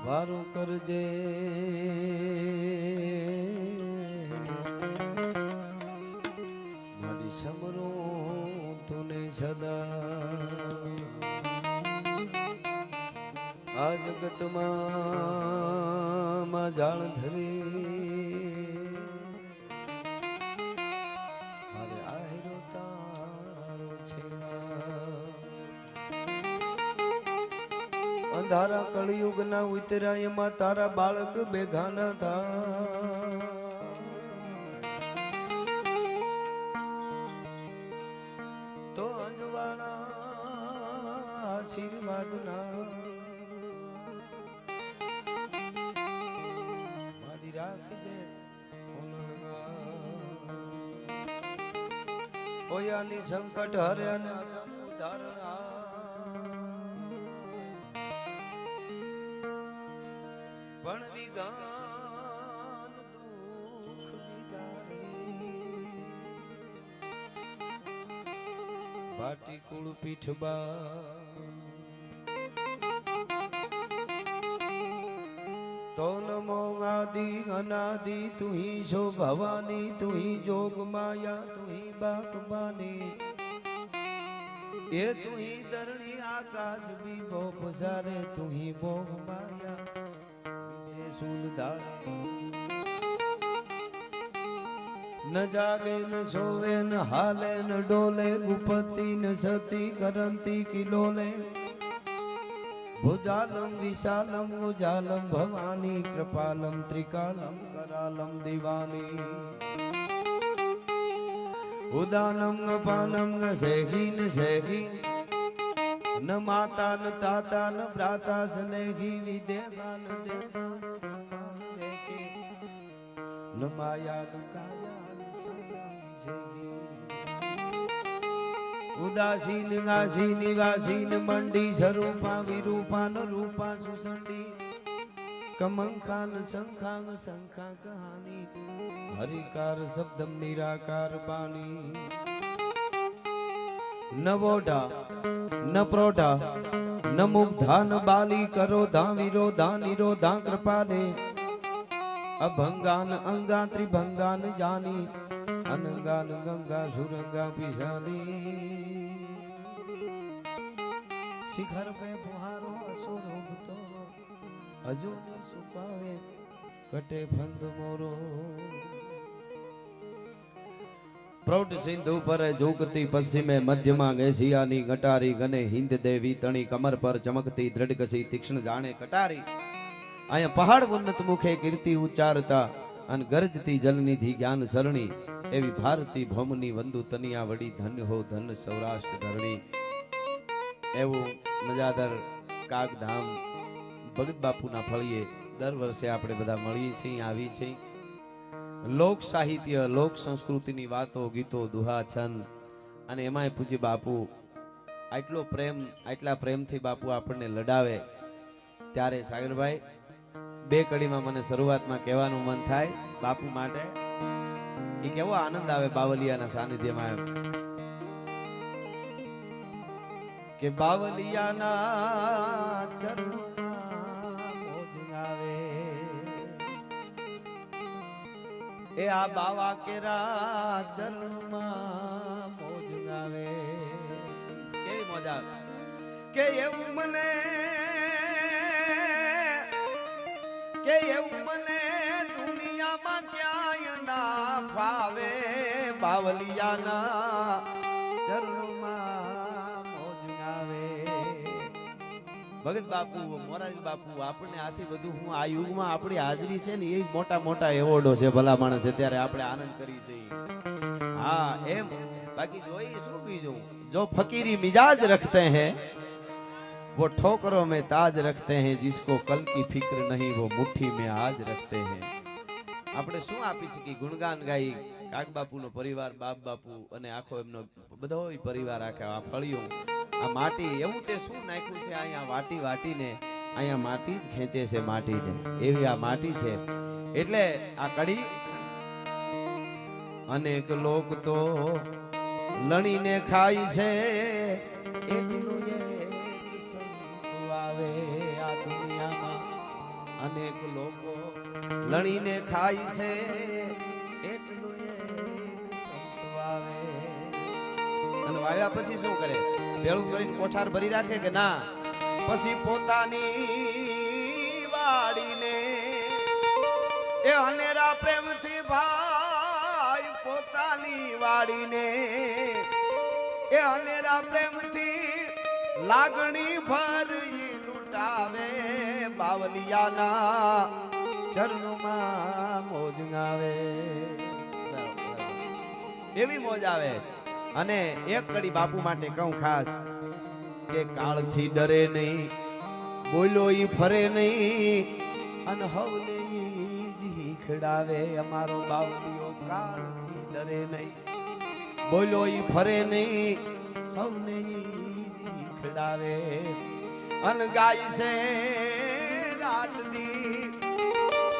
વારું કરજે મારી સમરો તુને સદા આ જગતમાં જાળ ધરી મારે આહેરો તારો છે અંધારા કળિયુગ ના ઉતર્યા એમાં તારા બાળક ભેગા ના થા તો અંજવાળા આશીર્વાદ ના મારી રાખજે ઓયાની સંકટ હર્યા ઉદાહરણ પણ વિગાન દુઃખ બાટી કુળ પીઠબા તો નમો આદિ અનાદિ તુહી છો ભવાની તુહી જોગ માયા તુહી બાકબાની એ તુહી ધરણી આકાશ ભી બો પસારે તુહી ભોગ માયા ન જાગે ન સોવે ન હાલે ન ડોલે ગુપતિ ન સતી કરંતી કિલોલે ભુજાલમ વિશાલમ ઉજાલમ ભવાની કૃપાલમ ત્રિકાલમ કરાલમ દિવાની ઉદાનમ પાનમ સેહી ન સેહી ન માતા ન તાતા ન ભ્રાતા સ્નેહી વિદેહા ન દેહા ન માયા ન કાયા ન ઉદાસીન ગાસી નિવાસીન મંડી સ્વરૂપા વિરૂપા ન રૂપા સુસંડી કમંખા ન શંખા ન શંખા કહાની હરિકાર શબ્દમ નિરાકાર બાની ન વોઢા ન પ્રોઢા ન મુગ્ધા ન બાલી કરો ધા વિરોધા નિરોધા કૃપાલે અભંગાન અંગા ત્રિભંગાન જાની અનંગાન ગંગા સુરંગા પિશાની શિખર પે ફુહારો અસુરો ભૂતો હજુ સુપાવે કટે ફંદ મોરો પ્રૌઢ સિંધુ પર ઝૂકતી પશ્ચિમે મધ્યમાં એશિયાની ગટારી ગને હિન્દ દેવી તણી કમર પર ચમકતી દ્રઢ કસી તીક્ષ્ણ જાણે કટારી અહીંયા પહાડ ઉન્નત મુખે કીર્તિ ઉચ્ચારતા અને ગરજતી જલનિધિ જ્ઞાન સરણી એવી ભારતી ભૌમની વંદુ તનિયા વડી ધન્ય હો ધન સૌરાષ્ટ્ર ધરણી એવું મજાદર કાગધામ ભગત બાપુના ફળીએ દર વર્ષે આપણે બધા મળીએ છીએ આવી છે લોક સાહિત્ય લોક સંસ્કૃતિની વાતો ગીતો દુહા છંદ અને એમાંય પૂજ્ય બાપુ આટલો પ્રેમ આટલા પ્રેમથી બાપુ આપણને લડાવે ત્યારે સાગરભાઈ બે કડીમાં મને શરૂઆતમાં કહેવાનું મન થાય બાપુ માટે એ કેવો આનંદ આવે બાવલિયાના સાનિધ્યમાં કે બાવલિયાના ચરણોમાં મોજ આવે એ આ બાવા કેરા ચરણોમાં મોજ આવે કેવી મોજ આવે કે એવું મને દુનિયામાં ક્યાંય ના ફાવે બાવલિયાના ચરણોમાં મોજ આવે ભગત બાપુ મોરારી બાપુ આપણને આથી વધુ હું આ યુગમાં આપણી હાજરી છે ને એ મોટા મોટા એવોર્ડો છે ભલા માણસ ત્યારે આપણે આનંદ કરી છે હા એમ બાકી જોઈ શું બીજું જો ફકીરી મિજાજ રખતે हैं वो ठोकरों में ताज रखते हैं जिसको कल की फिक्र नहीं वो मुट्ठी में आज रखते हैं આપણે શું આપી છે કે ગુણગાન ગાઈ કાક બાપુનો પરિવાર બાપ બાપુ અને આખો એમનો બધો પરિવાર આખે આ ફળિયું આ માટી એવું તે શું નાખ્યું છે અહીંયા વાટી વાટીને અહીંયા માટી જ ખેંચે છે માટીને એવી આ માટી છે એટલે આ કડી અનેક લોક તો લણીને ખાય છે એટલું આવે આ દુનિયામાં અનેક લોકો લણીને ખાય છે એટલું એક સંત વાવે. અને વાવ્યા પછી શું કરે? ભેળું કરીને કોઠાર ભરી રાખે કે ના? પછી પોતાની વાડીને એ અનેરા પ્રેમથી ભાઈ પોતાની વાડીને એ અનેરા પ્રેમથી લાગણી ભરી લૂટાવે. બાવલિયાના ચરણોમાં મોજ આવે. એવી મોજ આવે. અને એક કડી બાપુ માટે કહું ખાસ કે કાળથી ડરે નહીં, બોલો ઈ ફરે નહીં, અને હવને ઈ ખડાવે. અમારો બાવલિયો કાળથી ડરે નહીં, બોલો ઈ ફરે નહીં, હવને ઈ ખડાવે. અન ગાય છે રાત દી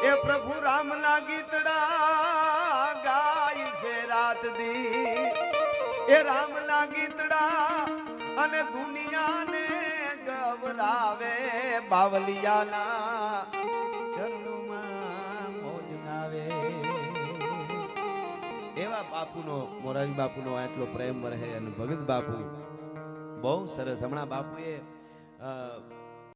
એ પ્રભુ રામ ના ગીતડા ગાય છે રાત દી એ રામ ના ગીતડા અને દુનિયાને ગવરાવે. બાવલિયાના ચરણોમાં મોજ ગાવે. એવા બાપુનો, મોરારી બાપુનો આટલો પ્રેમ રહે. અને ભગત બાપુ બહુ સરસ. હમણાં બાપુએ